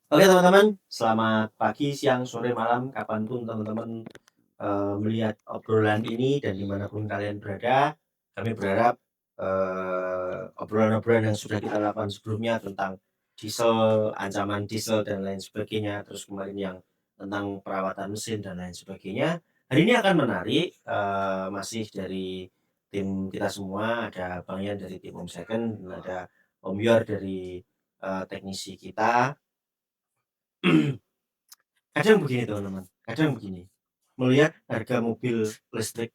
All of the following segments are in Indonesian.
Oke teman-teman, selamat pagi, siang, sore, malam, kapanpun teman-teman melihat obrolan ini dan dimanapun kalian berada. Kami berharap obrolan-obrolan yang sudah kita lakukan sebelumnya tentang diesel, ancaman diesel dan lain sebagainya, terus kemarin yang tentang perawatan mesin dan lain sebagainya. Hari ini akan menarik, masih dari tim kita semua, ada Bang Yan dari tim Om Second, dan ada Om Yor dari teknisi kita. Kadang begini teman-teman, kadang begini, melihat harga mobil listrik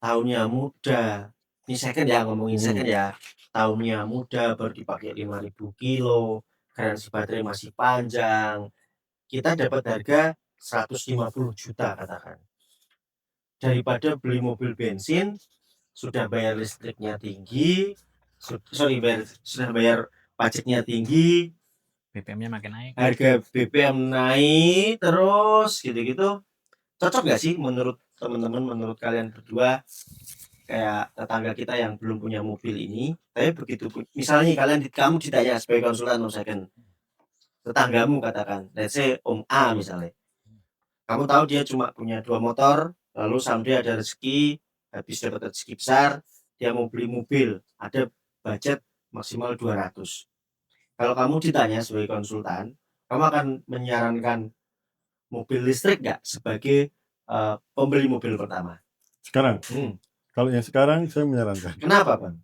tahunnya muda, ini second ya, ngomongin second ya, tahunnya muda, baru dipakai 5.000 kilo, garansi baterai masih panjang, kita dapat harga 150 juta katakan. Daripada beli mobil bensin, sudah bayar listriknya tinggi, sudah bayar pajaknya tinggi, BBM-nya makin naik. harga BBM naik terus gitu-gitu. Cocok nggak sih menurut teman-teman, menurut kalian berdua, kayak tetangga kita yang belum punya mobil ini, tapi begitu misalnya kalian kamu ditanya sebagai konsultan Om Second, tetanggamu katakan, let's say Om A misalnya, kamu tahu dia cuma punya 2 motor, lalu someday ada rezeki, habis dapat rezeki besar, dia mau beli mobil, ada budget maksimal 200. Kalau kamu ditanya sebagai konsultan, kamu akan menyarankan mobil listrik nggak sebagai pembeli mobil pertama? Sekarang, kalau yang sekarang saya menyarankan. Kenapa, Bang?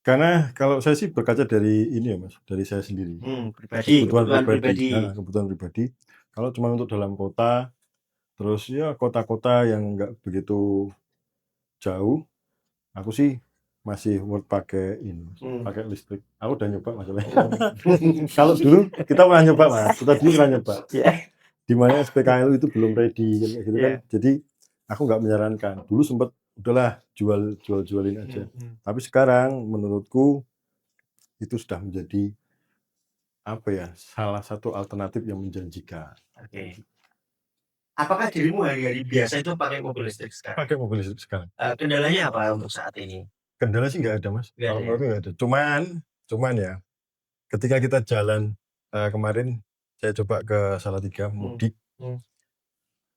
Karena kalau saya sih berkaca dari ini ya Mas, dari saya sendiri. Kebutuhan pribadi. Kebutuhan pribadi. Kalau cuma untuk dalam kota, terus ya kota-kota yang nggak begitu jauh, aku sih masih worth pakai ini, pakai listrik. Aku udah nyoba masalahnya. Kalau dulu kita pernah nyoba Mas, kita dulu pernah nyoba. Di mana SPKLU itu belum ready kayak gitu kan. Jadi aku nggak menyarankan. Dulu sempat udahlah jualin aja. Tapi sekarang menurutku itu sudah menjadi apa ya, salah satu alternatif yang menjanjikan. Oke. Apakah dirimu hari-hari biasa itu pakai mobil listrik sekarang? Pakai mobil listrik sekarang. Kendalanya apa untuk saat ini? Kendala sih nggak ada Mas. Nggak Kalau ada ya? menurutku nggak ada. Cuman ya, ketika kita jalan kemarin saya coba ke Salatiga mudik,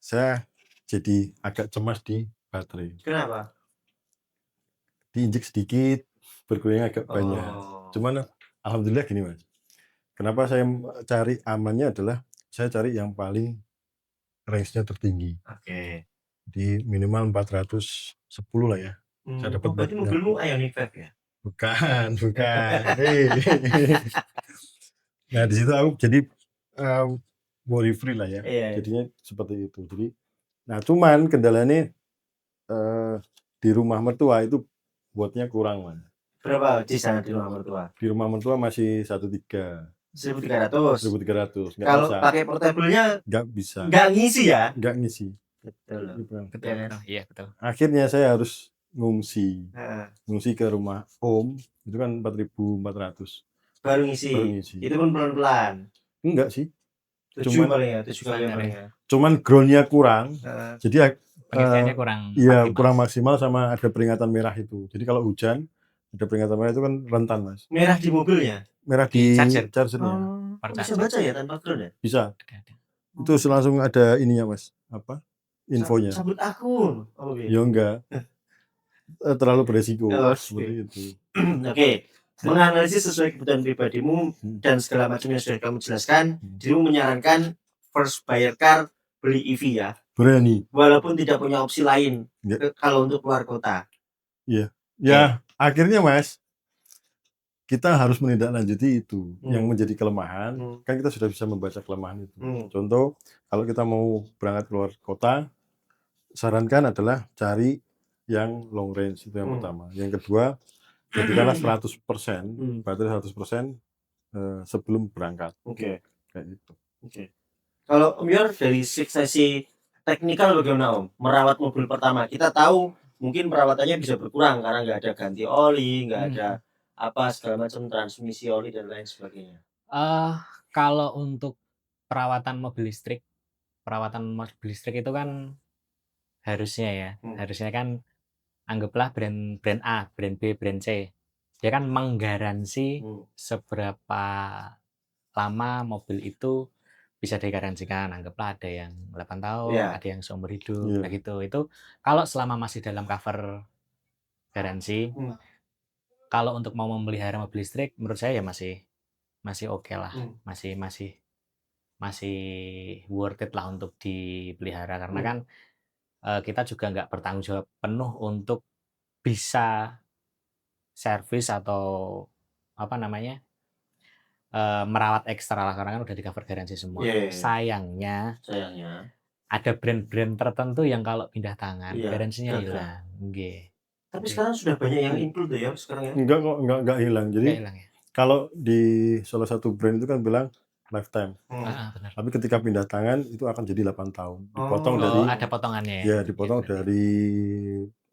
saya jadi agak cemas di baterai. Kenapa? Diinjek sedikit, berkurangnya agak banyak. Cuman alhamdulillah gini Mas. Kenapa saya cari amannya adalah saya cari yang paling range-nya tertinggi. Oke. Di minimal 410 lah ya. Saya dapat berarti mobilmu Ioniq 5 ya? Bukan. Nah di situ aku jadi worry free lah ya. Jadinya seperti itu. Jadi, nah cuman kendalanya di rumah mertua itu buatnya kurang Mas. Berapa di sana di rumah mertua? Di rumah mertua masih 1.300. 1.300. 1.300. Nggak Kalau bisa. pakai portable-nya Nggak bisa. nggak ngisi ya? Nggak ngisi. Betul. Iya betul. Akhirnya saya harus ngungsi ke rumah Om, itu kan 4.400. Baru ngisi. Itu pun pelan-pelan. Enggak sih. 7 paling ya, 7 kali paling ya. Cuman groundnya kurang. Jadi pengisiannya kurang maksimal sama ada peringatan merah itu. Jadi kalau hujan ada peringatan merah itu kan rentan Mas. Merah di mobilnya? Merah di chargernya. Bisa baca ya tanpa ground ya? Bisa. Itu langsung ada ininya Mas. Apa? Infonya. Cabut akun. Ya enggak. Terlalu beresiko. Seperti itu. Oke. Menganalisis sesuai kebutuhan pribadimu dan segala macamnya sudah kamu jelaskan, dirimu menyarankan first buyer car beli EV ya? Berani. Walaupun tidak punya opsi lain kalau untuk keluar kota. Iya. Ya, akhirnya Mas, kita harus menindaklanjuti itu yang menjadi kelemahan. Kan kita sudah bisa membaca kelemahan itu. Contoh, kalau kita mau berangkat keluar kota, sarankan adalah cari yang long range, itu yang pertama. Yang kedua, jadikanlah 100%, baterai 100% sebelum berangkat. Oke. Kayak gitu. Oke. Kalau Om Yor dari sisi teknikal bagaimana Om? Merawat mobil pertama, kita tahu mungkin perawatannya bisa berkurang karena nggak ada ganti oli, nggak ada apa segala macam transmisi oli dan lain sebagainya. Kalau untuk perawatan mobil listrik itu kan harusnya kan anggaplah brand A, brand B, brand C. dia kan menggaransi Hmm. seberapa lama mobil itu bisa digaransikan. Anggaplah ada yang 8 tahun, Iya. ada yang seumur hidup, Iya. nah gitu. Itu kalau selama masih dalam cover garansi, Hmm. kalau untuk mau memelihara mobil listrik, menurut saya ya masih oke lah, Hmm. masih worth it lah untuk dipelihara karena Hmm. kan kita juga nggak bertanggung jawab penuh untuk bisa servis atau apa namanya merawat ekstra lah karena kan udah di cover garansi semua. Iya. Sayangnya Sayangnya. ada brand-brand tertentu yang kalau pindah tangan Iya. garansinya Gagal. hilang. Nggih. Tapi Jadi sekarang sudah banyak yang include tuh ya sekarang ya. Enggak kok, enggak hilang. Jadi nggak hilang ya. kalau di salah satu brand itu kan bilang lifetime. Hmm. Benar. Tapi ketika pindah tangan itu akan jadi 8 tahun. Dipotong Oh. dari ada potongannya ya. ya Iya, dipotong berarti. dari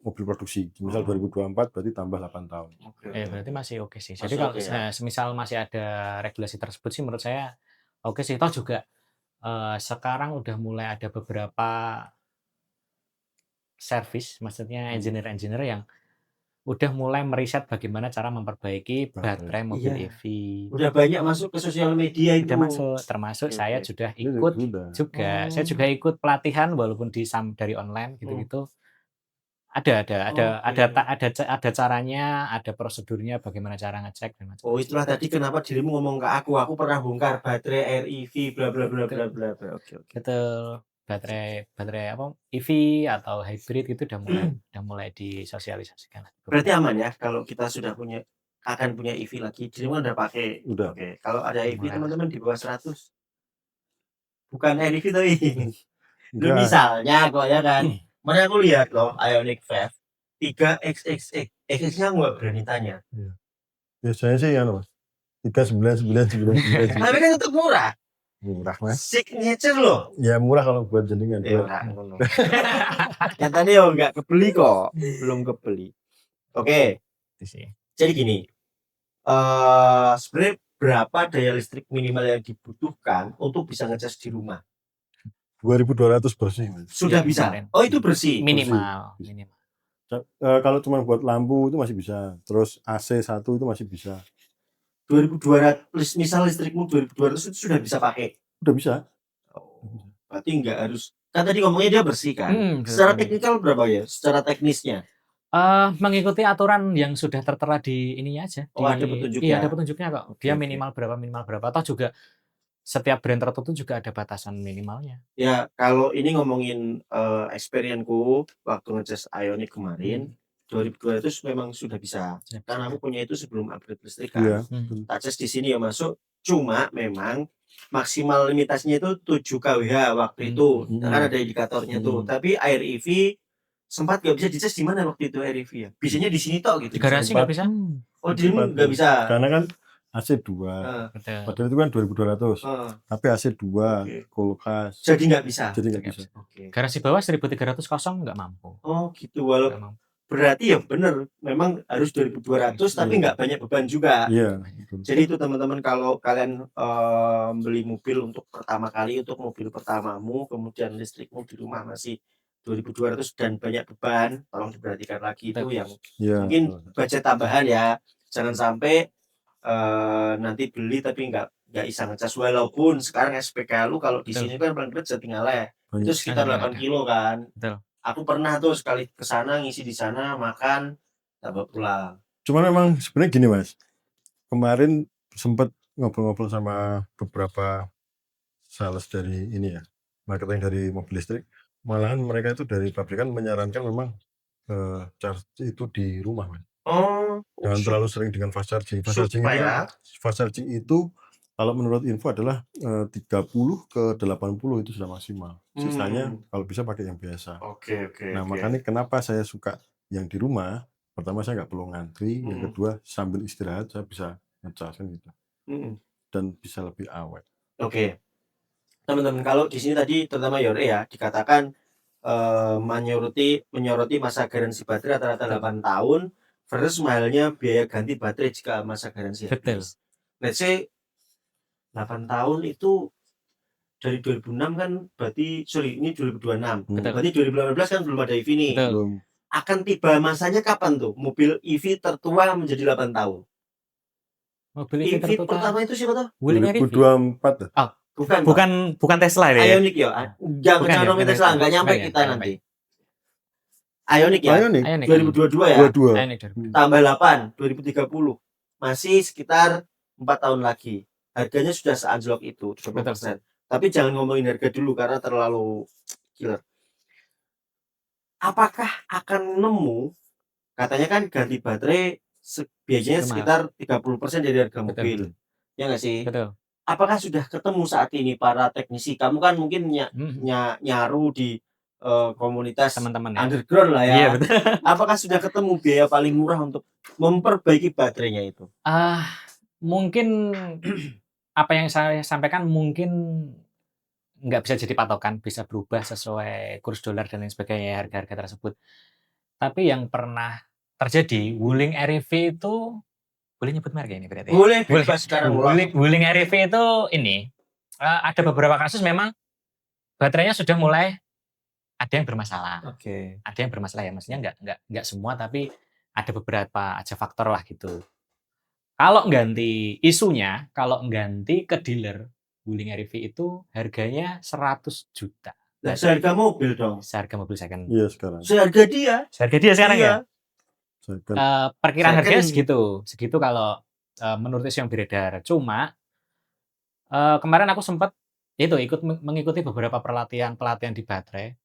mobil produksi. Misal Hmm. 2024 berarti tambah 8 tahun. Oke. Berarti masih oke sih. Masih Jadi kalau oke ya. semisal masih ada regulasi tersebut sih menurut saya oke sih. Toh juga sekarang udah mulai ada beberapa service, maksudnya engineer-engineer yang udah mulai meriset bagaimana cara memperbaiki baterai mobil Iya. EV. Udah banyak masuk ke sosial media itu. Udah masuk, termasuk Oke, saya oke. sudah Ini ikut sudah. juga. Oh. Saya juga ikut pelatihan walaupun dari online gitu-gitu. Ada caranya, ada prosedurnya bagaimana cara ngecek dan macam-macam. Oh, itulah tadi kenapa dirimu ngomong ke aku pernah bongkar baterai REV bla bla bla bla bla bla. Oke. Betul. Baterai apa EV atau hybrid itu udah mulai disosialisasikan. Berarti aman ya kalau kita sudah akan punya EV lagi. Dirimu udah pakai. Udah. Oke. Kalau ada EV Mulai. teman-teman di bawah 100. Bukan REV tapi. Lu Enggak. misalnya kok ya kan. Mana aku lihat loh Ioniq 5 3XX. XX-nya nggak berani tanya. Biasanya sih ya Mas. 39999. Tapi kan itu murah. Murah Mas. Signature loh. Ya murah kalau buat jenengan. Ya ora ngono. Nyatane yo enggak kebeli kok, belum kebeli. Oke. Itu sih. Jadi gini. Sebenarnya berapa daya listrik minimal yang dibutuhkan untuk bisa ngecas di rumah? 2200 bersih Mas. Sudah Ya, bisa. kemarin. Oh, itu bersih. Minimal. Kalau cuma buat lampu itu masih bisa. Terus AC 1 itu masih bisa. 2200 misal listrikmu 2200 itu sudah bisa pakai. Udah bisa. Oh, berarti enggak harus. Kan tadi ngomongnya dia bersih kan. Secara teknikal berapa ya? Secara teknisnya. Mengikuti aturan yang sudah tertera di ininya aja. Oh, ada petunjuknya. Iya, ada petunjuknya kok. Oke, Dia oke. minimal berapa. Atau juga setiap brand tertentu juga ada batasan minimalnya. Ya, kalau ini ngomongin experience-ku waktu ngecas Ioniq kemarin, 2200 memang sudah bisa. Karena aku punya itu sebelum upgrade listrik kan. Iya. Tak cas di sini ya masuk. Cuma memang maksimal limitasinya itu 7 kWh waktu itu. Kan ada indikatornya tuh. Tapi Air EV sempat nggak bisa dicas di mana waktu itu Air EV ya? Bisanya di sini tok gitu. Di garasi nggak bisa. Oh, di sini nggak bisa. Karena kan AC 2. Betul. Padahal itu kan 2200. Tapi AC 2, Oke. kulkas. Jadi nggak bisa. Jadi nggak bisa. Oke. Garasi bawah 1300 kosong nggak mampu. Oh, gitu. Nggak mampu. Berarti ya bener, memang harus 2200 tapi nggak banyak beban juga. Iya. Jadi itu teman-teman kalau kalian beli mobil untuk pertama kali, untuk mobil pertamamu, kemudian listrikmu di rumah masih 2200 dan banyak beban, tolong diperhatikan lagi itu yang mungkin budget tambahan ya. Jangan sampai nanti beli tapi nggak bisa ngecas, walaupun sekarang SPK lu kalau di sini kan paling dekat Jatingaleh itu sekitar 8 kilo kan. Betul. Aku pernah tuh sekali ke sana ngisi di sana, makan, bawa pulang. Cuman memang sebenarnya gini Mas. Kemarin sempat ngobrol-ngobrol sama beberapa sales dari ini ya, marketing dari mobil listrik. Malahan mereka itu dari pabrikan menyarankan memang charge itu di rumah Mas. Oh, jangan terlalu sering dengan fast charging. Fast charging itu kalau menurut info adalah 30 ke 80 itu sudah maksimal. Sisanya kalau bisa pakai yang biasa. Oke. Nah, makanya kenapa saya suka yang di rumah. Pertama saya nggak perlu ngantri, yang kedua sambil istirahat saya bisa ngecas kan gitu. Dan bisa lebih awet. Oke. Teman-teman, kalau di sini tadi terutama Yore ya dikatakan menyoroti masa garansi baterai rata-rata 8 tahun versus mahalnya biaya ganti baterai jika masa garansi habis. Let's say 8 tahun itu dari 2006 kan berarti ini 2026. Berarti 2018 kan belum ada EV nih. akan tiba masanya kapan tuh mobil EV tertua menjadi 8 tahun? Mobil EV EV tertua pertama itu siapa tuh? Wuling EV. 2024 ya? Oh, Bukan, Pak. bukan Tesla ya? Ioniq ya? Enggak Bukan ya, kecanomin bukan Tesla, Tesla. enggak nyampe Enggak ya, kita enggak nanti. Ioniq ya? Ioniq Ioniq. 2022 ya? 22. Ioniq 2022. Tambah 8, 2030. Masih sekitar 4 tahun lagi. Harganya sudah seanjlok itu, 30%. Tapi jangan ngomongin harga dulu karena terlalu killer. Apakah akan nemu, katanya kan ganti baterai biasanya Mahal. sekitar 30% dari harga Betul. mobil. Ya nggak sih? Betul. Apakah sudah ketemu saat ini para teknisi? Kamu kan mungkin nyaru di komunitas Teman-teman ya. underground lah ya. Iya, betul. Apakah sudah ketemu biaya paling murah untuk memperbaiki baterainya itu? Mungkin apa yang saya sampaikan mungkin nggak bisa jadi patokan, bisa berubah sesuai kurs dolar dan lain sebagainya, harga-harga tersebut. Tapi yang pernah terjadi, Wuling REV itu, boleh nyebut merek ini berarti? Boleh bebas sekarang. Wuling REV itu ini, ada beberapa kasus memang baterainya sudah mulai ada yang bermasalah. Oke. Ada yang bermasalah ya, maksudnya nggak semua, tapi ada beberapa aja faktor lah gitu. Kalau ganti ke dealer, Wuling REV itu harganya 100 juta. Nah, seharga mobil dong. Seharga mobil second. Iya sekarang. Seharga dia. Seharga dia sekarang Iya. ya? Second. Perkiraan harganya segitu. Segitu kalau menurut isu yang beredar. Cuma kemarin aku sempat mengikuti beberapa pelatihan di baterai.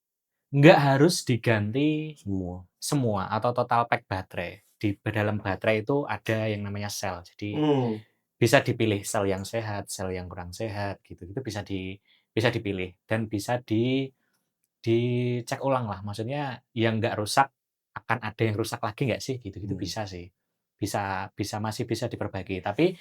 Nggak harus diganti semua atau total pack baterai. Di dalam baterai itu ada yang namanya sel. Jadi bisa dipilih sel yang sehat, sel yang kurang sehat gitu. Itu bisa dipilih dan bisa dicek ulang lah. Maksudnya yang nggak rusak akan ada yang rusak lagi nggak sih? Gitu bisa sih. Masih bisa diperbaiki. Tapi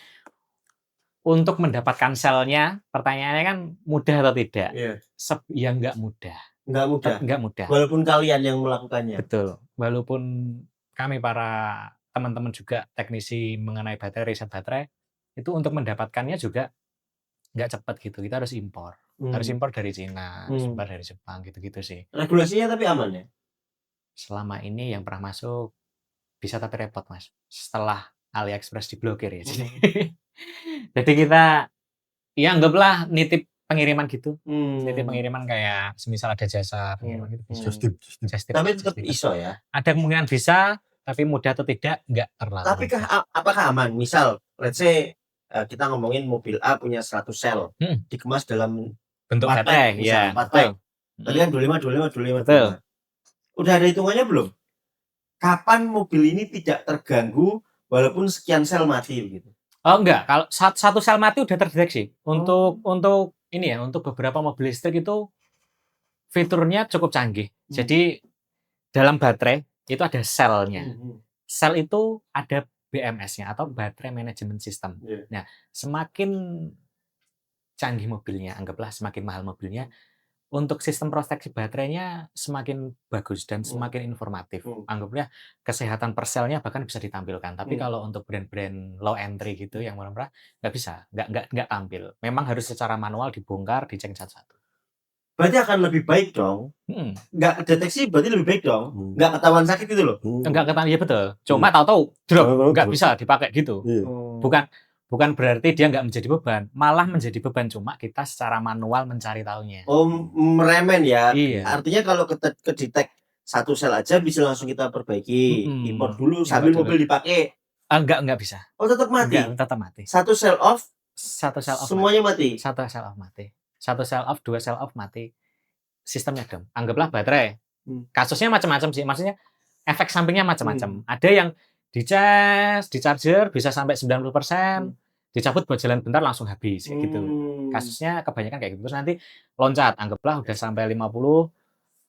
untuk mendapatkan selnya, pertanyaannya kan mudah atau tidak? Iya. Ya nggak mudah. Nggak mudah. Walaupun kalian yang melakukannya. Betul. Walaupun kami para teman-teman juga teknisi mengenai baterai, riset baterai, itu untuk mendapatkannya juga nggak cepat gitu. Kita harus impor. Harus impor dari Cina, harus impor dari Jepang, gitu-gitu sih. Regulasinya tapi aman ya? Selama ini yang pernah masuk bisa tapi repot, Mas. Setelah AliExpress diblokir ya. Jadi kita ya anggaplah nitip pengiriman gitu. Nitip pengiriman kayak semisal ada jasa pengiriman gitu. Tapi tetap ISO ya? Ada kemungkinan bisa, tapi mudah atau tidak nggak terlalu. Tapi apakah aman? Misal, let's say kita ngomongin mobil A punya 100 sel, dikemas dalam bentuk baterai, ya. 4 pack. Tadi kan 25. Betul. Udah ada hitungannya belum? Kapan mobil ini tidak terganggu walaupun sekian sel mati gitu? Oh enggak, kalau satu sel mati udah terdeteksi. Untuk ini ya, untuk beberapa mobil listrik itu fiturnya cukup canggih. Jadi dalam baterai itu ada selnya. Sel itu ada BMS-nya atau Battery Management System. Nah, semakin canggih mobilnya, anggaplah semakin mahal mobilnya, untuk sistem proteksi baterainya semakin bagus dan semakin informatif. Anggapnya kesehatan per selnya bahkan bisa ditampilkan. Tapi kalau untuk brand-brand low entry gitu yang murah-murah nggak bisa, nggak tampil. Memang harus secara manual dibongkar, dicek satu-satu. Berarti akan lebih baik dong. Nggak deteksi berarti lebih baik dong. Nggak ketahuan sakit gitu loh. Nggak ketahuan, ya betul. Cuma tahu-tahu drop, nggak bisa dipakai gitu. Bukan berarti dia nggak menjadi beban, malah menjadi beban, cuma kita secara manual mencari tahunya. Oh, meremen ya. Iya. Artinya kalau kedetek satu sel aja bisa langsung kita perbaiki, import dulu sambil mobil dipakai. Enggak bisa. Oh, tetap mati. Tetap mati. Satu sel off. Semuanya mati. Satu sel off mati. Satu sel off, dua sel off mati. Sistemnya dong. Anggaplah baterai. Kasusnya macam-macam sih. Maksudnya efek sampingnya macam-macam. Ada yang dicas, di charger bisa sampai 90%, dicabut buat jalan bentar langsung habis kayak gitu. Kasusnya kebanyakan kayak gitu. Terus nanti loncat, anggaplah udah sampai 50,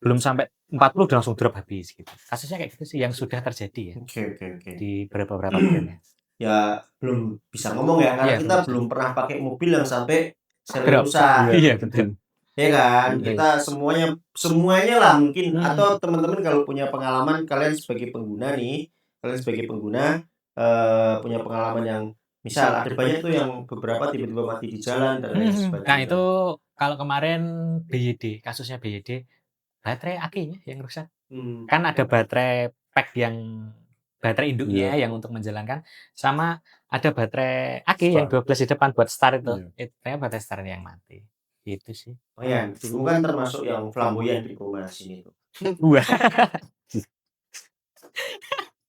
belum sampai 40 udah langsung drop habis gitu. Kasusnya kayak gitu sih yang sudah terjadi ya. Oke. Di beberapa brandnya. Ya belum bisa ngomong ya karena kita belum pernah pakai mobil yang sampai selnya rusak. Iya, betul. Ya kan, kita semuanya lah mungkin atau teman-teman kalau punya pengalaman, kalian sebagai pengguna punya pengalaman yang misal ada banyak tuh yang beberapa tiba-tiba mati di jalan dan lain sebagainya. Nah itu kalau kemarin BYD, kasusnya BYD baterai akinya yang rusak. Hmm. Kan ada baterai pack yang baterai induknya Iya. yang untuk menjalankan, sama ada baterai aki yang Start. 12 di depan buat start itu. Iya. Itu kayaknya baterai startnya yang mati. Itu sih. Oh ya, dulu kan termasuk yang flamboyan di perumahan sini tuh. Wah.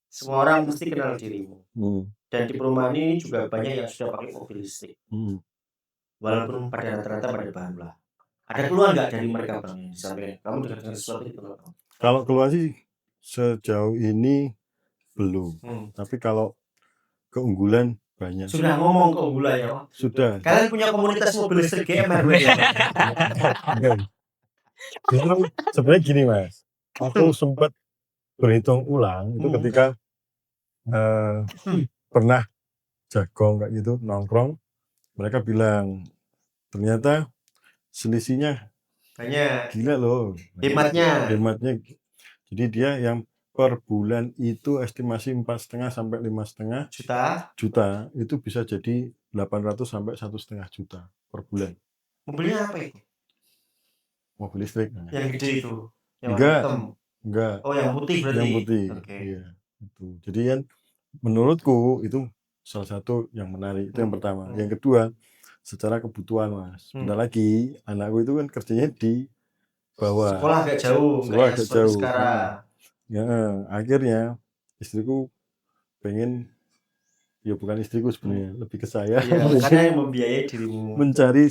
Semua orang mesti kenal dirimu. Hmm. Dan di perumahan ini juga banyak yang sudah pakai mobil listrik. Hmm. Walaupun pada rata-rata pada baru lah. Ada keluhan nggak dari mereka Bang yang disampaikan? Kamu dengar sesuatu itu nggak, Bang? Kalau keluar sih sejauh ini belum. Tapi kalau keunggulan banyak. Sudah ngomong keunggulan ya, Bang? Sudah. Kalian punya komunitas mobil listrik GMR ya? Justru sebenarnya gini Mas, aku sempat berhitung ulang itu ketika pernah jagong kayak gitu nongkrong, mereka bilang ternyata selisihnya Banyak. gila loh. Hematnya. Jadi dia yang per bulan itu estimasi 4,5 sampai 5,5 juta itu bisa jadi 800 sampai 1,5 juta per bulan. Mobilnya apa itu? Mobil listrik. Yang gede itu? Yang Enggak. hitam? Enggak. Oh, yang putih berarti? Yang putih. Oke. Iya. Itu. Jadi kan menurutku itu salah satu yang menarik. Itu yang pertama. Yang kedua, secara kebutuhan Mas. Bentar lagi anakku itu kan kerjanya di bawah. Sekolah agak jauh, Sekolah kayak agak seperti jauh. sekarang. Ya, akhirnya istriku pengen, ya bukan istriku sebenarnya, lebih ke saya. Iya, karena yang membiayai dirimu. Mencari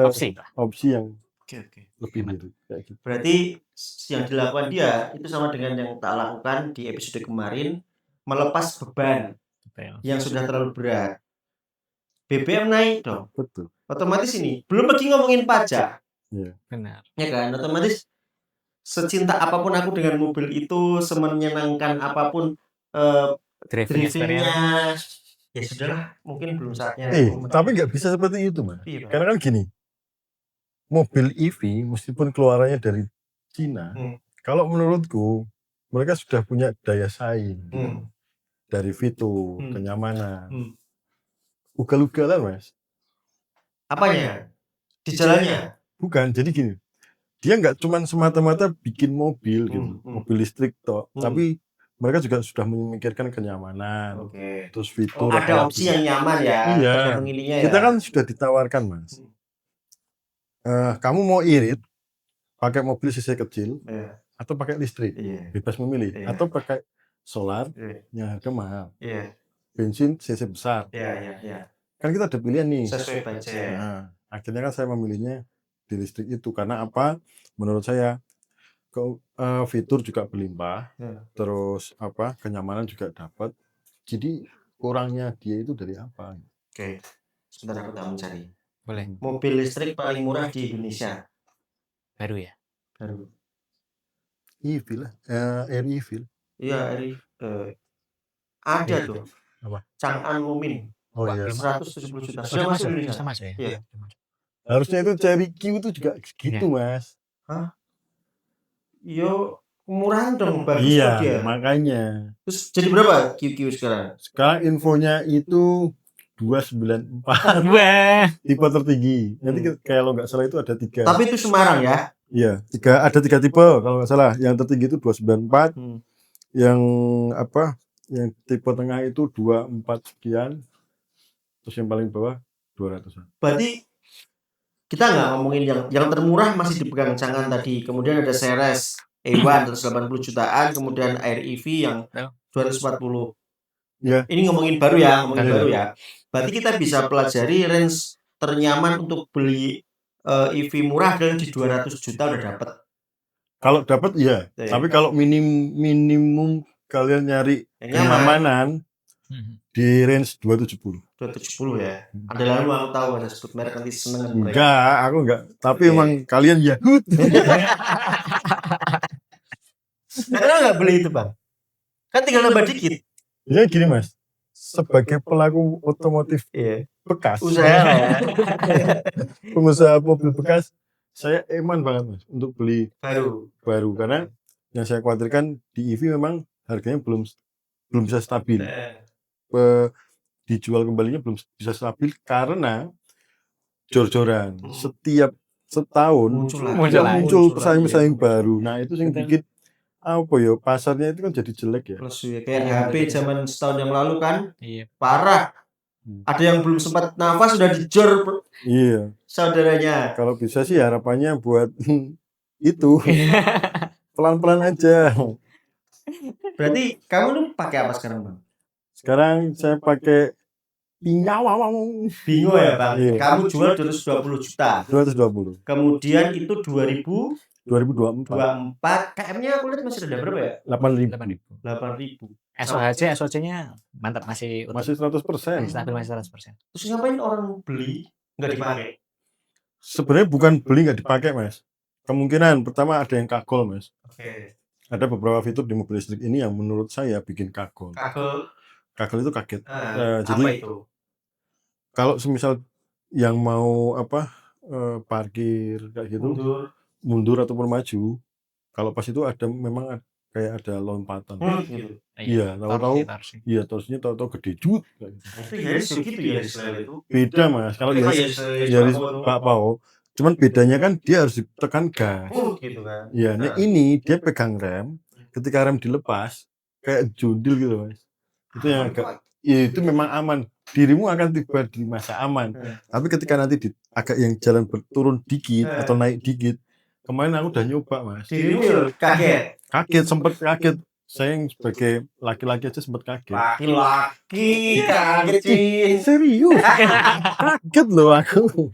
Opsi. yang Oke. lebih gitu. Kayak gitu. Berarti yang dilakukan dia itu sama dengan yang tak lakukan di episode kemarin, melepas beban yang sudah terlalu berat. BBM naik dong. Betul. Otomatis ini belum lagi ngomongin pajak. Iya. Benar. Ya kan, otomatis secinta apapun aku dengan mobil itu, semenyenangkan apapun Driving experience. drivingnya, ya sudahlah, mungkin belum saatnya. Tapi nggak bisa seperti itu Mas. Iya, Bang. Karena kan gini, mobil EV meskipun keluarannya dari Cina, kalau menurutku mereka sudah punya daya saing dari fitur, kenyamanan, ugal-ugalan Mas. Apanya? Di jalannya? Bukan, jadi gini, dia nggak cuma semata-mata bikin mobil gitu, mobil listrik toh, tapi mereka juga sudah memikirkan kenyamanan, Oke. terus fitur. Ada opsi yang nyaman ya, Iya. tergantung ininya ya. Kita kan sudah ditawarkan Mas. Kamu mau irit pakai mobil cc kecil atau pakai listrik, bebas memilih, atau pakai solar yang harga mahal, bensin cc besar. Kan kita ada pilihan nih. Sesuai budget. Nah, akhirnya kan saya memilihnya di listrik itu karena apa? Menurut saya fitur juga berlimpah, terus kenyamanan juga dapat. Jadi kurangnya dia itu dari apa? Oke, sebentar aku tak mencari. Boleh. Mobil listrik paling murah di Indonesia. Baru ya? Baru. EV lah, REV. Iya, ada tuh. Apa? Chang'an Lumin. Oh iya. 170 juta. Sudah masuk Indonesia. Sama ya? Iya. Harusnya itu Cherry Q itu juga gitu Mas. Hah? Yo, murahan dong, bagus Iya, kok dia. makanya. Terus jadi berapa QQ sekarang? Sekarang infonya itu 294 Wah. tipe tertinggi. Nanti kalau nggak salah itu ada 3. Tapi itu Semarang ya? Iya, ada 3 tipe kalau nggak salah. Yang tertinggi itu 294. Yang yang tipe tengah itu 24 sekian. Terus yang paling bawah 200-an. Berarti kita nggak ngomongin yang termurah masih dipegang Chang'an tadi. Kemudian ada Ceres A1 180 jutaan, kemudian Air EV yang 240. Iya. Ini ngomongin baru ya, Berarti kita bisa pelajari range ternyaman untuk beli EV murah adalah di 200 juta udah dapat. Kalau dapat iya. Tapi kalau minimum kalian nyari kenyamanan di range 270. 270 ya. Ada lalu aku tahu ada sebut merek nanti seneng mereka. Enggak, aku enggak. Tapi emang kalian Yahud. Kenapa nggak beli itu Bang? Kan tinggal nambah dikit. Jadi gini Mas, sebagai pelaku otomotif bekas, pengusaha mobil bekas, saya eman banget Mas untuk beli baru karena yang saya khawatirkan di EV memang harganya belum bisa stabil. Dijual kembalinya belum bisa stabil karena jor-joran. Setiap setahun Muncul lagi. Muncul lagi. muncul Muncul pesaing-pesaing lagi. baru. Nah, itu yang Betul. bikin apa ya, pasarnya itu kan jadi jelek ya. Lesu ya. Kayak Iya, HP betul. zaman setahun yang lalu kan Iya. parah. Ada yang belum sempat nafas sudah dijor Iya. saudaranya. Kalau bisa sih harapannya buat itu pelan-pelan aja. Berarti kamu nih pakai apa sekarang, Bang? Sekarang saya pakai Pinyawang Bingo ya, Bang. Iya. Kamu jual 220 juta. 220 Kemudian itu 2024 2024 KM-nya aku lihat masih ada berapa ya? 8.000 8.000. SOHC-nya mantap, masih utuh. masih 100%. Masih stabil, masih 100%. Terus ngapain orang beli nggak dipakai? Sebenarnya bukan beli nggak dipakai, Mas. Kemungkinan pertama ada yang kagol, Mas. Oke. Ada beberapa fitur di mobil listrik ini yang menurut saya bikin kagol. Kagol itu kaget. Jadi apa itu? kalau semisal yang mau parkir kayak gitu, mundur ataupun maju, kalau pas itu ada memang kayak ada lompatan. Gitu. Iya, tahu-tahu iya torsinya tahu-tahu gede cut. Itu Yaris gitu ya itu. Beda, Mas. Kalau Yaris Pak Pao, cuman bedanya kan dia harus ditekan gas. Gitu kan. Iya, nah ini dia pegang rem, ketika rem dilepas kayak jundil gitu, Mas. Itu yang agak, ya itu memang aman. Dirimu akan tiba di masa aman. Tapi ketika nanti agak yang jalan turun dikit atau naik dikit, kemarin aku udah nyoba, Mas. Dirimu kaget. Sempet kaget. Saya yang sebagai laki-laki aja sempet kaget. Laki-laki kaget sih. Serius? Kaget loh aku.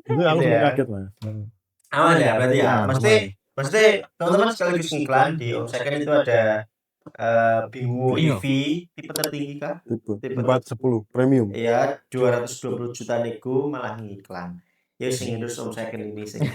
Itu aku Gitu ya. kaget, Mas. Aman ya berarti ya. Aman. Mesti teman-teman sekaligus ngiklan di Om Second itu ada Bingo EV tipe tertinggi kah? Tipe Tipe 410 premium. Iya, 220 juta nego malah ngiklan. Ya sing endorse Om Second ini sing.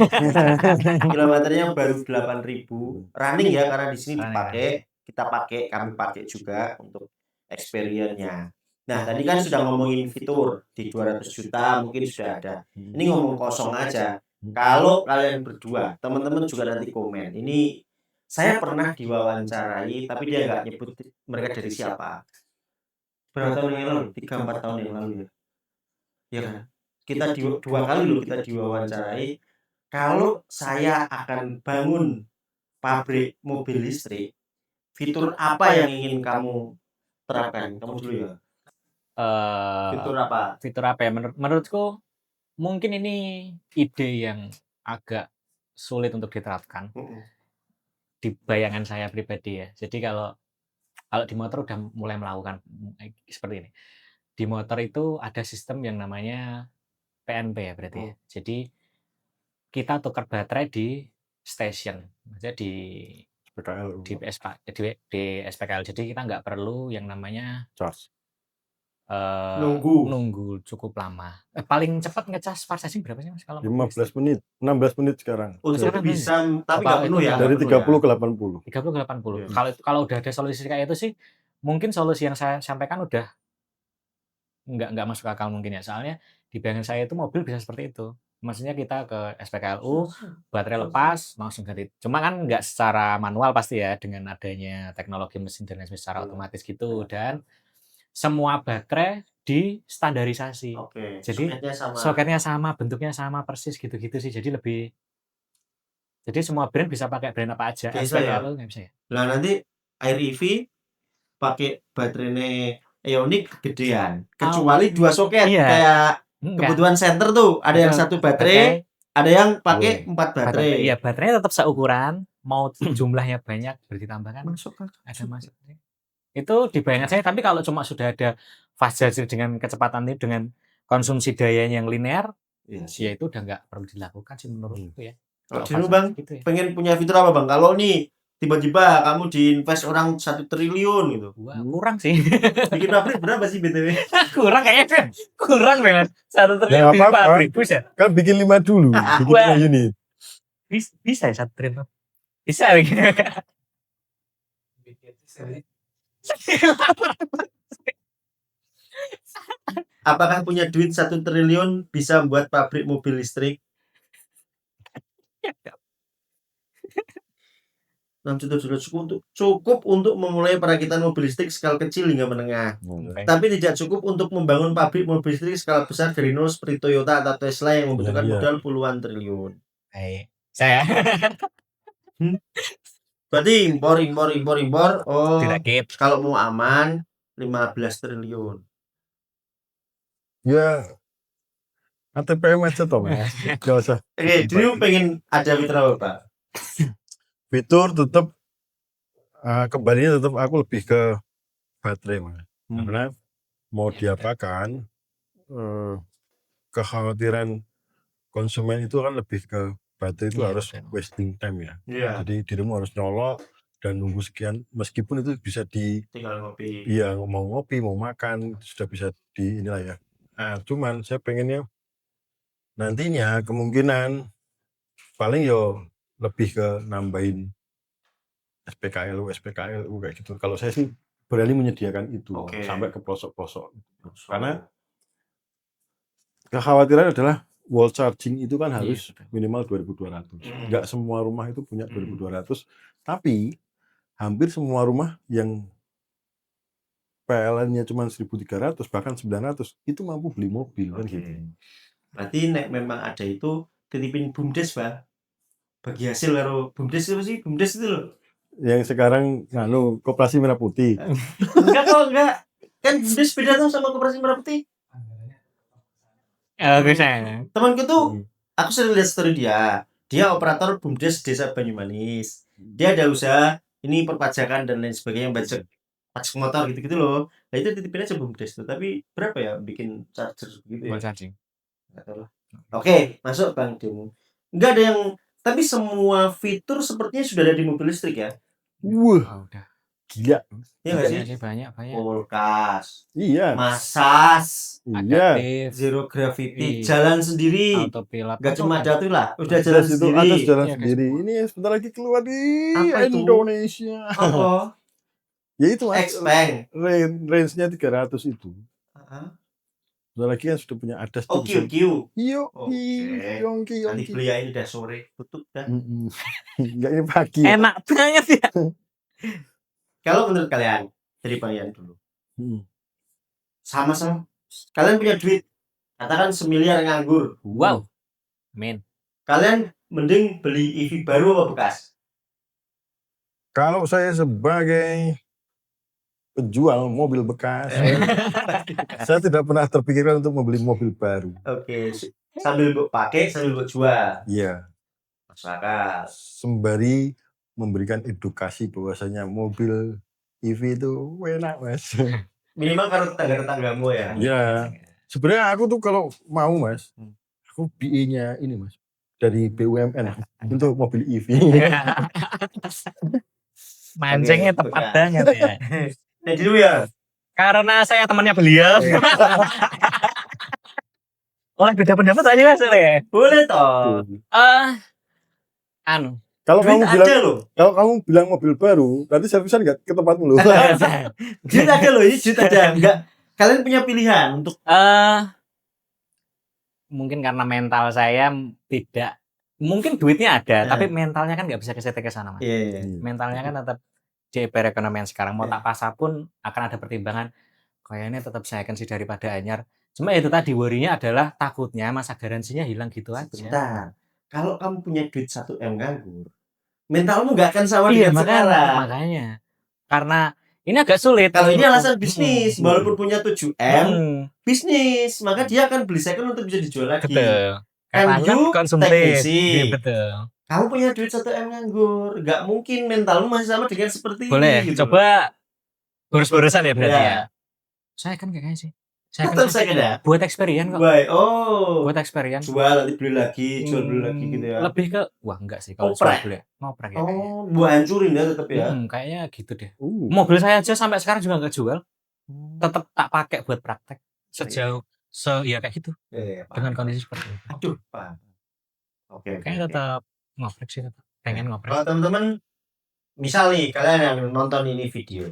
Kilometernya baru 8.000 running ya, karena di sini dipakai, kita pakai, kami pakai juga untuk experience-nya. Nah, tadi kan sudah ngomongin fitur di 200 juta mungkin sudah ada. Ini ngomong kosong aja. Kalau kalian berdua, teman-teman juga nanti komen. Ini saya pernah diwawancarai, tapi dia nggak nyebut mereka dari siapa. Berapa tahun yang lalu? 3-4 tahun yang lalu ya. Ya kan? Kita dua kali loh kita diwawancarai. Kalau saya akan bangun pabrik mobil listrik, fitur apa yang ingin kamu terapkan? Kamu dulu ya. Fitur apa? Fitur apa ya? Menurutku mungkin ini ide yang agak sulit untuk diterapkan di bayangan saya pribadi ya. Jadi kalau di motor udah mulai melakukan seperti ini. Di motor itu ada sistem yang namanya PNP ya berarti ya. Jadi kita tukar baterai di station, maksudnya di SPKL. Jadi kita nggak perlu yang namanya Charge. nunggu cukup lama. Paling cepat ngecas fast charging berapa sih, Mas? Kalau 15 menit, 16 menit sekarang. Oh, Sekarang bisa, tapi nggak penuh ya? Dari 30 ke 80. 30 ke 80. Iya. Kalau udah ada solusi kayak itu sih, mungkin solusi yang saya sampaikan udah nggak masuk akal mungkin ya. Soalnya di bayangan saya itu mobil bisa seperti itu. Maksudnya kita ke SPKLU, baterai lepas, langsung ganti. Cuma kan nggak secara manual pasti ya, dengan adanya teknologi mesin dan lain secara otomatis gitu. Dan semua baterai distandarisasi. Oke. Jadi soketnya sama, bentuknya sama persis gitu-gitu sih. Jadi semua brand bisa pakai brand apa aja. Bisa ya? SPKLU nggak bisa ya? Nah, nanti Air EV pakai baterainya Ioniq gedean, kecuali dua soket Iya. kayak Enggak. kebutuhan center tuh, ada yang satu baterai, ada yang pakai 4 baterai. Iya, baterainya tetap seukuran, mau jumlahnya banyak ditambahkan Masuk ada masuknya. Itu di bayangan saya, tapi kalau cuma sudah ada fast charging dengan kecepatan itu dengan konsumsi dayanya yang linear, ya itu udah nggak perlu dilakukan sih menurutku ya. Kalau dulu Bang, gitu ya. pengen punya fitur apa Bang? Kalau nih tiba-tiba kamu diinvest orang 1 triliun gitu. Wah, kurang sih. Bikin pabrik berapa sih BTW? kurang kayaknya. Kurang banget. 1 triliun Ya, apa-apa. pabrik buset. Kan bikin 5 dulu, bikin Wah. 5 unit. Bisa ya 1 triliun. Bisa bikin. Apakah punya duit 1 triliun bisa membuat pabrik mobil listrik? 6 juta cukup untuk memulai perakitan mobil listrik skala kecil hingga menengah. Oke. Tapi tidak cukup untuk membangun pabrik mobil listrik skala besar dari nol seperti Toyota atau Tesla yang membutuhkan Iya. modal puluhan triliun. Baik. Saya Berarti impor. Oh, tidak keep. kalau mau aman 15 triliun. Ya ATPM aja toh Mas. Gak usah. Oke, dulu pengen ada mitra apa? Fitur tetap kembalinya tetap aku lebih ke baterai Mas. Karena mau diapakan kekhawatiran konsumen itu kan lebih ke baterai itu Iya, harus betul. wasting time ya. Iya, Jadi dirimu harus nyolok dan nunggu sekian meskipun itu bisa tinggal ngopi. iya mau ngopi mau makan sudah bisa di inilah ya. Nah, cuman saya pengennya nantinya kemungkinan paling yo lebih ke nambahin SPKLU kayak gitu. Kalau saya sih berani menyediakan itu Oke. sampai ke pelosok-pelosok. Karena kekhawatiran adalah wall charging itu kan harus betul. minimal 2.200. Enggak semua rumah itu punya 2.200, tapi hampir semua rumah yang PLN-nya cuma 1.300 bahkan 900 itu mampu beli mobil kan Oke. gitu. Berarti nek memang ada itu titipin BUMDes, Pak. Bagi hasil karo BUMDes itu sih, BUMDes itu loh. Yang sekarang Koperasi Merah Putih. Enggak. Kan BUMDes beda tuh sama Koperasi Merah Putih. Oke, saya. Temanku tuh, aku sering lihat story dia. Dia operator BUMDes Desa Banyumanis. Dia ada usaha ini perpajakan dan lain sebagainya, pajak motor gitu-gitu loh. Nah itu titipin aja BUMDes tuh. Tapi berapa ya bikin charger gitu ya? Wall charging. Nggak tahu lah. Oke, masuk Bang Demu. Enggak ada yang, tapi semua fitur sepertinya sudah ada di mobil listrik ya. Wah, Oh, udah. gila. Iya nggak sih? Banyak sih, banyak. Kulkas, Iya. masas, Iya. Adaptif, zero gravity, Iya. jalan sendiri. autopilot. Nggak cuma Autopilot. jatuh lah, udah Ada jalan situ, sendiri. ada jalan Iya, sendiri. semua. Ini sebentar lagi keluar di Apa itu? Indonesia. Apa? Ya itu Mas. Xpeng. Range-nya 300 itu. Heeh. Sebentar lagi kan sudah punya ADAS Oh, tuh. Q. Iyo, Oke. yongki. Nanti beli ya, ini udah sore, tutup dah. Enggak ini pagi. Ya? Enak banget ya. Kalau menurut kalian, dari kalian dulu, Hmm. sama-sama, kalian punya duit, katakan 1 miliar nganggur. Wow. Amin. Kalian mending beli EV baru apa bekas? Kalau saya sebagai penjual mobil bekas, saya tidak pernah terpikirkan untuk membeli mobil baru. Oke, sambil buat pakai, sambil buat jual. Iya. Masyarakat. Sembari memberikan edukasi bahwasanya mobil EV itu enak Mas. Minimal kalau tetangga-tetanggamu ya. Iya. Sebenarnya aku tuh kalau mau Mas, aku BE-nya ini Mas dari BUMN untuk mobil EV. Mancingnya Oke, tepat bekas. banget ya. Nah dulu ya. Karena saya temannya beliau. Oleh beda pendapat aja Mas ya. Boleh toh. Anu. Kalau Duit kamu ada bilang loh. kalau kamu bilang mobil baru, nanti servisan nggak ke tempatmu loh. Duit ada loh, ini duit ada. Enggak. Kalian punya pilihan untuk Mungkin karena mental saya tidak, mungkin duitnya ada, Nah. tapi mentalnya kan nggak bisa ke sana Mas. iya. Mentalnya kan tetap di perekonomian sekarang mau Iya. tak pasar pun akan ada pertimbangan. Kayaknya tetap saya akan sih daripada anyar. Cuma itu tadi worry-nya adalah takutnya masa garansinya hilang gitu aja. Sebentar. Kalau kamu punya duit 1 M nganggur, mentalmu nggak akan sama Iya, dengan sekarang. makanya. Karena ini agak sulit. Kalau ini alasan bisnis, Hmm. walaupun punya 7 M, bisnis, maka dia akan beli second untuk bisa dijual lagi. Betul. Karena Karena konsumtif. teknisi. Iya, betul. Kamu punya duit 1 M nganggur, nggak mungkin mentalmu masih sama dengan seperti Boleh, ini. Gitu. coba boros-borosan ya berarti Ya. ya. Saya kan kayaknya sih. Saya Tetap kan second ya. buat experience kok. Baik. Oh. Buat experience. Jual nanti beli lagi, jual beli lagi gitu ya. Lebih ke wah enggak sih kalau Ngoprek. jual beli. Ngoprek ya. kayaknya. Oh, buat hancurin ya tetap ya. Kayaknya gitu deh. Uh. Mobil saya aja sampai sekarang juga nggak jual. Tetap tak pakai buat praktek. Sejauh ya kayak gitu. Iya, Pak. Dengan kondisi seperti itu. Aduh, Pak. Oke. Kayaknya tetap ngoprek sih tetap. Pengen ngoprek. Kalau teman-teman, misal nih kalian yang nonton ini video,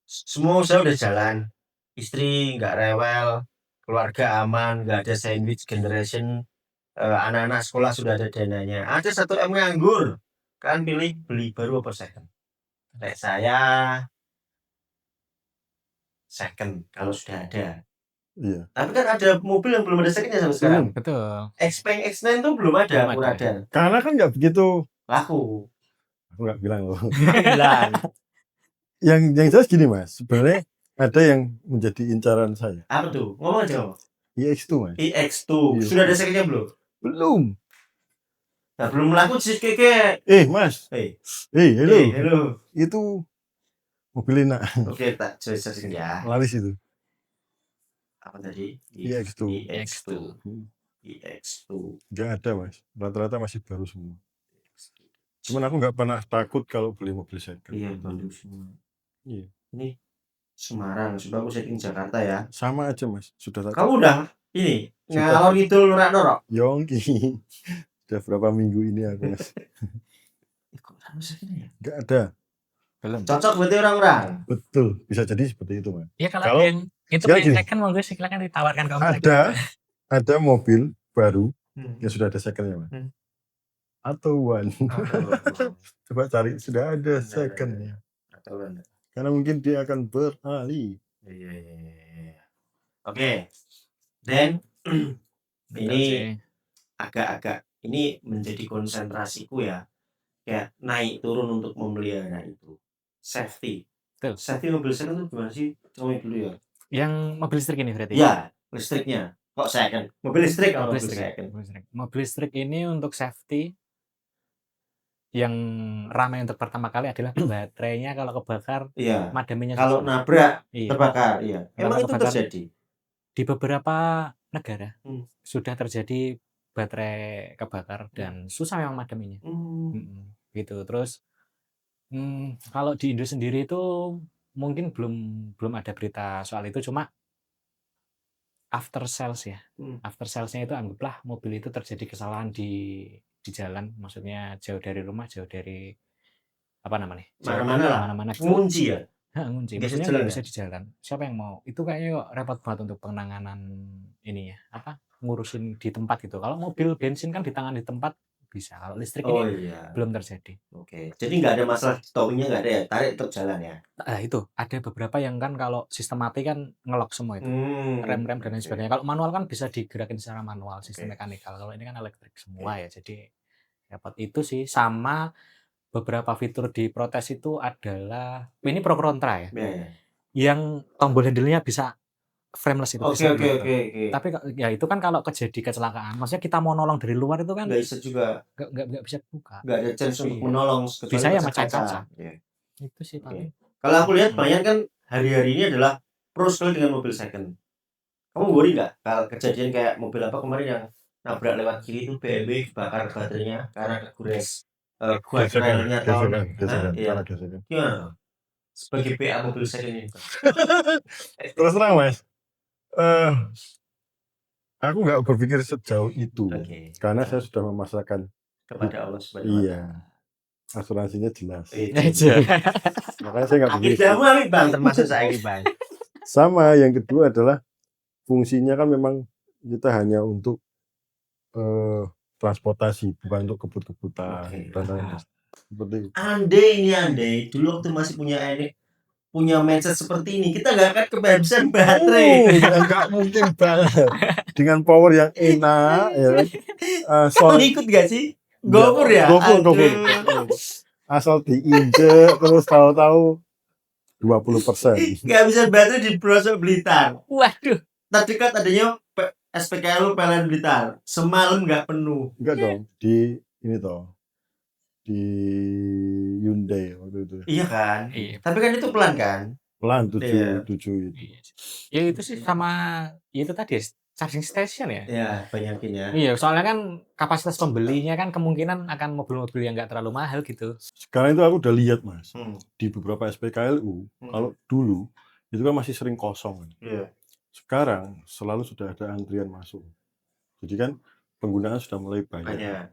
semua usaha udah jalan, istri nggak rewel, keluarga aman, nggak ada sandwich generation, anak-anak sekolah sudah ada dananya, ada 1 M nganggur, Kalian pilih beli baru apa second? Kayak saya second kalau sudah ada. Iya. Tapi kan ada mobil yang belum ada secondnya sampai sekarang. Betul. Xpeng X9 tuh belum ada, Belum kurang ada. ada. Karena kan nggak begitu. Laku. Aku nggak bilang loh. Bilang. Yang jelas gini mas, sebenarnya ada yang menjadi incaran saya. Apa tuh? Ngomong aja ngomong. iX2 mas. iX2. Iya. Sudah ada secondnya belum? Belum. Nah, belum laku sih keke. Mas. Hello. Hello. Itu mobil enak. Oke, tak jelasin ya. Laris itu. Apa tadi? iX2. iX2. iX2. Nggak ada mas. Rata-rata masih baru semua. Cuman aku nggak pernah takut kalau beli mobil second. Iya, baru semua. Iya. Ini Semarang, sudah aku setting Jakarta ya. Sama aja mas. Sudah tak. Kamu udah ini Sudah. ngalor ngidul norok. Yongki. Sudah berapa minggu ini aku mas. Kok harus second ya? Nggak ada. Belum. Cocok berarti orang-orang. Betul. Bisa jadi seperti itu mas. Ya kalau Kalau- yang itu nggak yang gini. second monggo silakan ditawarkan ke Om Ada mobil baru Hmm. yang sudah ada secondnya mas. Hmm. Atau one. Atau Coba cari sudah ada secondnya. Atau Karena mungkin dia akan beralih. Iya. Oke. Dan ini agak-agak ini menjadi konsentrasiku ya. Kayak naik turun untuk memelihara itu. Safety. Betul. Safety mobil second itu gimana sih? Coba dulu ya. Yang mobil listrik ini berarti. Iya, listriknya. Kok second? Mobil listrik atau Mobil mobil listrik. second? Mobil listrik ini untuk safety yang ramai untuk pertama kali adalah baterainya kalau kebakar Iya. madaminya Kalau susah. nabrak Iya. terbakar, iya. Kalau Emang itu kebakar- terjadi. Di beberapa negara sudah terjadi baterai kebakar dan susah memang madaminya. Gitu. Terus kalau di Indo sendiri itu mungkin belum ada berita soal itu, cuma after sales ya. After salesnya itu anggaplah mobil itu terjadi kesalahan di jalan, maksudnya jauh dari rumah, jauh dari apa namanya? Mana-mana lah. Mana-mana. Ngunci ya. Ngunci. Nggak bisa Maksudnya jalan nggak ya? bisa di jalan. Siapa yang mau? Itu kayaknya kok repot banget untuk penanganan ininya. Ngurusin di tempat gitu. Kalau mobil bensin kan di tangan di tempat bisa. Kalau listrik Oh ini iya. belum terjadi. Oke. Jadi nggak ada masalah towingnya, nggak ada ya. Tarik tetap jalan ya. Itu ada beberapa yang kan kalau sistem mati kan ngelok semua itu. Rem-rem dan lain Oke. sebagainya. Kalau manual kan bisa digerakin secara manual, sistem Oke. mekanikal. Kalau ini kan elektrik semua ya. Jadi dapat itu sih. Sama beberapa fitur di Protes itu adalah ini pro kontra ya. Ya. Yang tombol handle-nya bisa frameless itu. bisa Oke. gitu. Tapi ya itu kan kalau terjadi kecelakaan, maksudnya kita mau nolong dari luar itu kan Nggak bisa juga. nggak bisa buka. Nggak ada chance untuk Iya. menolong. kecuali Bisa ya pecah macam-macam. Iya. Itu sih Oke. paling. Kalau aku lihat banyak kan hari-hari ini adalah pro sekali dengan mobil second. Kamu worry nggak kalau kejadian kayak mobil apa kemarin yang nabrak lewat kiri itu BMW bakar baterainya karena kegores guardrailnya tahun. Gesekan. Iya. Karena gesekan. Gimana? Sebagai PA mobil second ini. Terus terang mas, aku nggak berpikir sejauh itu. Oke. Karena saya sudah memasrahkan. Kepada Allah Subhanahu wa Iya. Ta'ala. Asuransinya jelas. Aja. Makanya saya nggak berpikir. Akidahmu Habib Bang termasuk saya Bang. Sama yang kedua adalah fungsinya kan memang kita hanya untuk transportasi, bukan untuk kebut-kebutan. Oke. Dan lain-lain. Seperti itu. Andai dulu waktu masih punya mindset seperti ini, kita nggak akan kehabisan baterai. Nggak mungkin banget. Dengan power yang enak, ya kan? Kamu ikut gak sih? Gopur ya? Gopur. Aduh. Asal diinjek terus tahu-tahu 20%. Kehabisan baterai di pelosok Blitar. Waduh. Terdekat adanya SPKLU PLN Blitar. Semalam nggak penuh. Enggak dong, di ini toh. Di Hyundai waktu itu. Iya kan? Iya. Tapi kan itu pelan kan? Pelan Iya. 7 itu. Ya itu sih sama ya itu tadi charging station ya. Ya, banyakin ya. Iya, soalnya kan kapasitas pembelinya kan kemungkinan akan mobil-mobil yang nggak terlalu mahal gitu. Sekarang itu aku udah lihat mas, Hmm. di beberapa SPKLU, Hmm. kalau dulu itu kan masih sering kosong. Iya. Sekarang selalu sudah ada antrian masuk. Jadi kan penggunaan sudah mulai banyak. Banyak.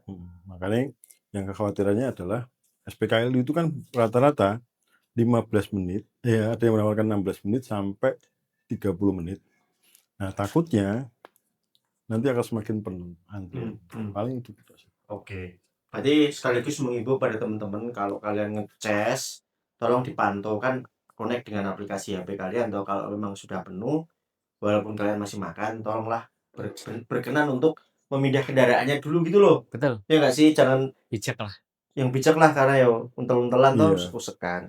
Makanya yang kekhawatirannya adalah SPKLU itu kan rata-rata 15 menit, ya ada yang menawarkan 16 menit sampai 30 menit. Nah takutnya nanti akan semakin penuh antrian. Paling itu. Oke. Berarti sekaligus mengimbau pada teman-teman kalau kalian ngecas, tolong dipantau kan connect dengan aplikasi HP kalian, atau kalau memang sudah penuh, walaupun kalian masih makan, tolonglah berkenan untuk memindah kendaraannya dulu gitu loh. Betul. Ya nggak sih, jangan Bijak lah. yang bijak lah, karena ya untel-untelan tuh Iya. susekan.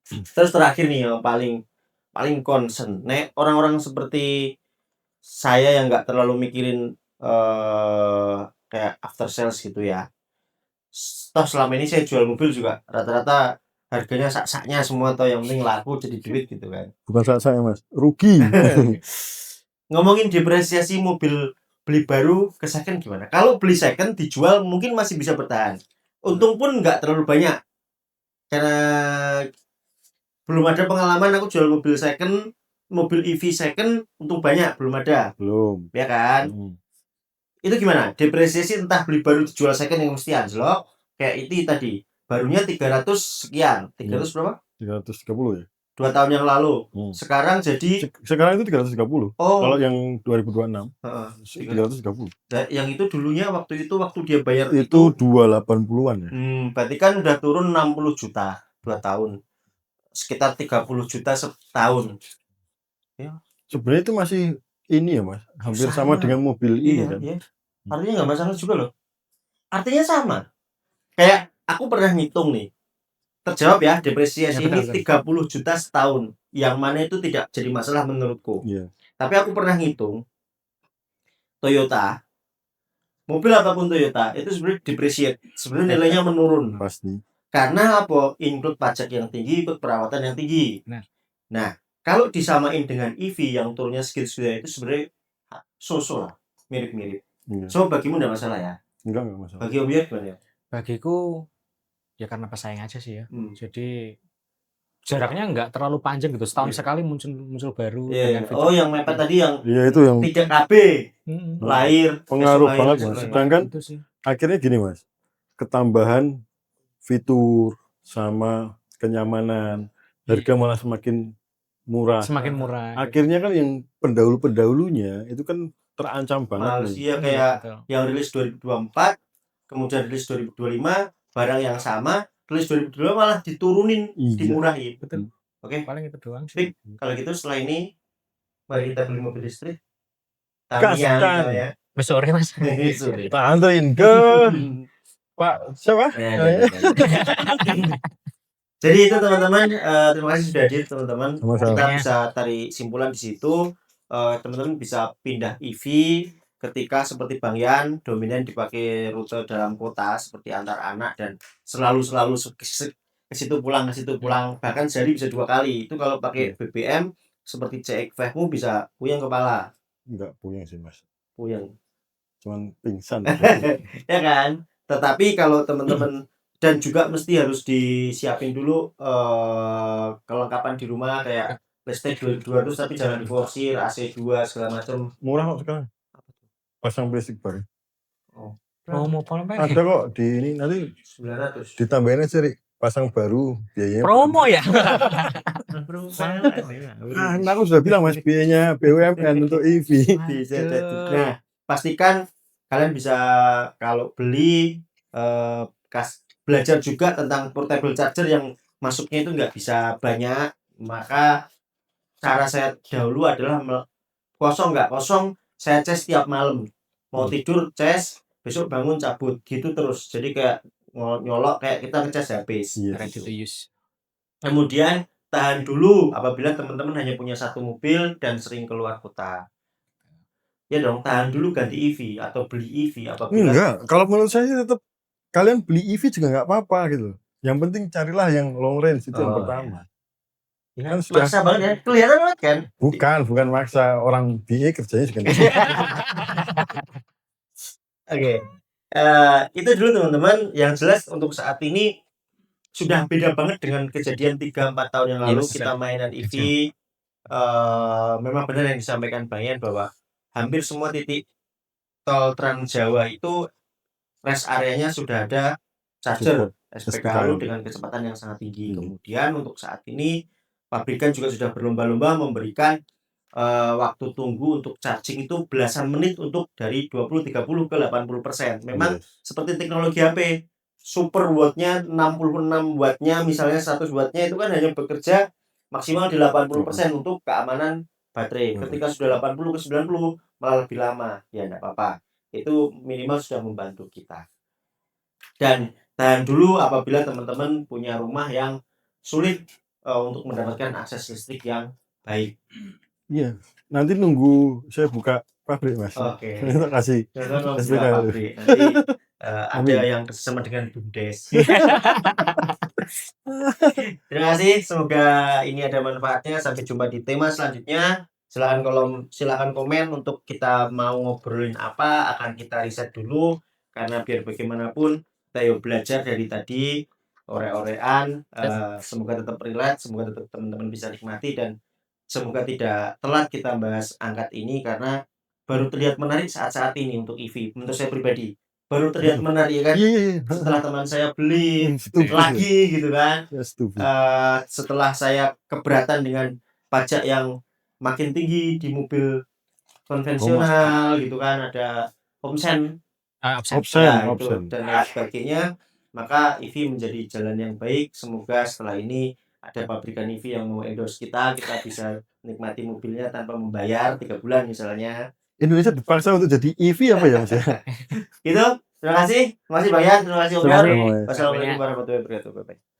Terus terakhir nih yang paling concern, nek orang-orang seperti saya yang nggak terlalu mikirin kayak after sales gitu ya. Toh selama ini saya jual mobil juga rata-rata harganya sak-saknya semua, atau yang penting laku jadi duit gitu kan. Bukan saat saya Mas, rugi. Ngomongin depresiasi mobil beli baru ke second gimana? Kalau beli second dijual mungkin masih bisa bertahan. Untung pun nggak terlalu banyak. Karena belum ada pengalaman aku jual mobil second, mobil EV second, untung banyak belum ada. Belum. Ya kan? Itu gimana? Depresiasi entah beli baru dijual second yang mesti anjlok. Kayak itu tadi. Barunya 300 sekian. 300 berapa? 330 ya. 2 tahun yang lalu. Sekarang jadi Sekarang itu 330. Oh. Kalau yang 2026 Heeh. 330. Nah, yang itu dulunya waktu dia bayar Itu 280-an ya. Berarti kan udah turun 60 juta 2 tahun. Sekitar 30 juta setahun. Ya. Sebenarnya itu masih ini ya Mas, hampir sama dengan mobil ini kan. Iya. Artinya nggak masalah juga loh. Artinya sama. Kayak aku pernah ngitung nih. Terjawab ya, depresiasi Ya, ini 30 juta setahun. Yang mana itu tidak jadi masalah menurutku. Iya. Tapi aku pernah ngitung Toyota, mobil apapun Toyota itu sebenarnya depreciate, sebenarnya nilainya menurun. Pasti. Karena apa? Include pajak yang tinggi, ikut perawatan yang tinggi. Nah, kalau disamain dengan EV yang turunnya segitu-segitu itu sebenarnya so-so lah, mirip-mirip. Iya. So bagimu enggak masalah ya? Enggak masalah. Bagi Om Yud gimana ya? Bagiku ya karena pesaing aja sih ya. Jadi jaraknya nggak terlalu panjang gitu. Setahun sekali muncul baru dengan fitur. Oh, yang mepet tadi yang itu yang tidak KB lahir pengaruh lahir, banget Mas. Sedangkan itu sih. akhirnya gini Mas, ketambahan fitur sama kenyamanan, harga malah semakin murah. Semakin murah. Akhirnya kan yang pendahulu-pendahulunya itu kan terancam banget. Iya, kayak yang rilis 2024, kemudian rilis 2025, barang yang sama, rilis 2022 malah diturunin, dimurahin. Betul. Oke. Paling itu doang sih. Kalau gitu setelah ini mari kita beli mobil listrik. Gaskan. Ya. Sore Mas. Kita anterin ke Pak siapa? Jadi itu teman-teman, terima kasih sudah hadir teman-teman. Kita bisa tarik simpulan di situ. Teman-teman bisa pindah EV ketika seperti Bang Yan dominan dipakai rute dalam kota seperti antar anak dan selalu ke situ pulang bahkan sehari bisa 2 kali. Itu kalau pakai BBM seperti CX-5-mu bisa puyeng kepala. Enggak puyeng sih Mas. Puyeng. Cuman pingsan. Ya kan? Tetapi kalau teman-teman dan juga mesti harus disiapin dulu kelengkapan di rumah kayak listrik 200 tapi jangan diforsir, AC 2 segala macam. Murah kok sekarang. Pasang listrik baru. Promo apa? Ada kok di ini nanti 900. Ditambahin aja Rik, pasang baru biayanya. Promo ya? Nah, aku sudah bilang Mas biayanya BUMN untuk EV. Nah, pastikan kalian bisa kalau beli belajar juga tentang portable charger yang masuknya itu nggak bisa banyak. Maka cara saya dahulu adalah kosong nggak kosong saya cas tiap malam, mau tidur cas, besok bangun cabut gitu terus. Jadi kayak nyolok kayak kita ngecas habis. Ready to use. Kemudian tahan dulu apabila teman-teman hanya punya satu mobil dan sering keluar kota. Ya dong, tahan dulu ganti EV atau beli EV apabila. Enggak, kalau menurut saya tetap kalian beli EV juga nggak apa-apa gitu. Yang penting carilah yang long range itu yang pertama. Ya, kan sudah maksa banget ya, kelihatan banget kan? Bukan maksa, orang BE kerjanya juga. Oke. Itu dulu teman-teman. Yang jelas untuk saat ini sudah beda banget dengan kejadian 3-4 tahun yang lalu kita mainan EV. Memang benar yang disampaikan Bang Yan bahwa hampir semua titik tol Trans Jawa itu rest areanya sudah ada charger SPKLU dengan kecepatan yang sangat tinggi. Kemudian untuk saat ini pabrikan juga sudah berlomba-lomba memberikan waktu tunggu untuk charging itu belasan menit untuk dari 20, 30 ke 80%. Memang Yes. seperti teknologi HP, super watt-nya 66 watt-nya misalnya 100 watt-nya itu kan hanya bekerja maksimal di 80% untuk keamanan baterai. Ketika sudah 80 ke 90 malah lebih lama, ya enggak apa-apa. Itu minimal sudah membantu kita. Dan tahan dulu apabila teman-teman punya rumah yang sulit untuk mendapatkan akses listrik yang baik. Iya, nanti nunggu saya buka pabrik Mas. Oke. Kita kasih Teman-teman SPK buka dulu. pabrik. Nanti ada Amin. yang sama dengan BUMDes. Terima kasih, semoga ini ada manfaatnya. Sampai jumpa di tema selanjutnya. Silakan komen untuk kita mau ngobrolin apa, akan kita riset dulu karena biar bagaimanapun kita yuk belajar dari tadi ore-orean. Semoga tetap relate, semoga tetap teman-teman bisa nikmati dan semoga tidak telat kita bahas angkat ini karena baru terlihat menarik saat-saat ini untuk EV. Menurut saya pribadi baru terlihat menarik kan. Iya. Setelah teman saya beli Setuju. lagi gitu kan. Ya, setuju. Setelah saya keberatan dengan pajak yang makin tinggi di mobil konvensional gitu kan, ada option Option. dan lain sebagainya, maka EV menjadi jalan yang baik. Semoga setelah ini ada pabrikan EV yang mau endorse kita bisa nikmati mobilnya tanpa membayar 3 bulan misalnya. Indonesia dipaksa untuk jadi EV apa ya Mas ya? Gitu. Terima kasih Bang Yan, terima kasih Om Yor. Terima kasih. Wassalamualaikum warahmatullahi wabarakatuh. Bye-bye.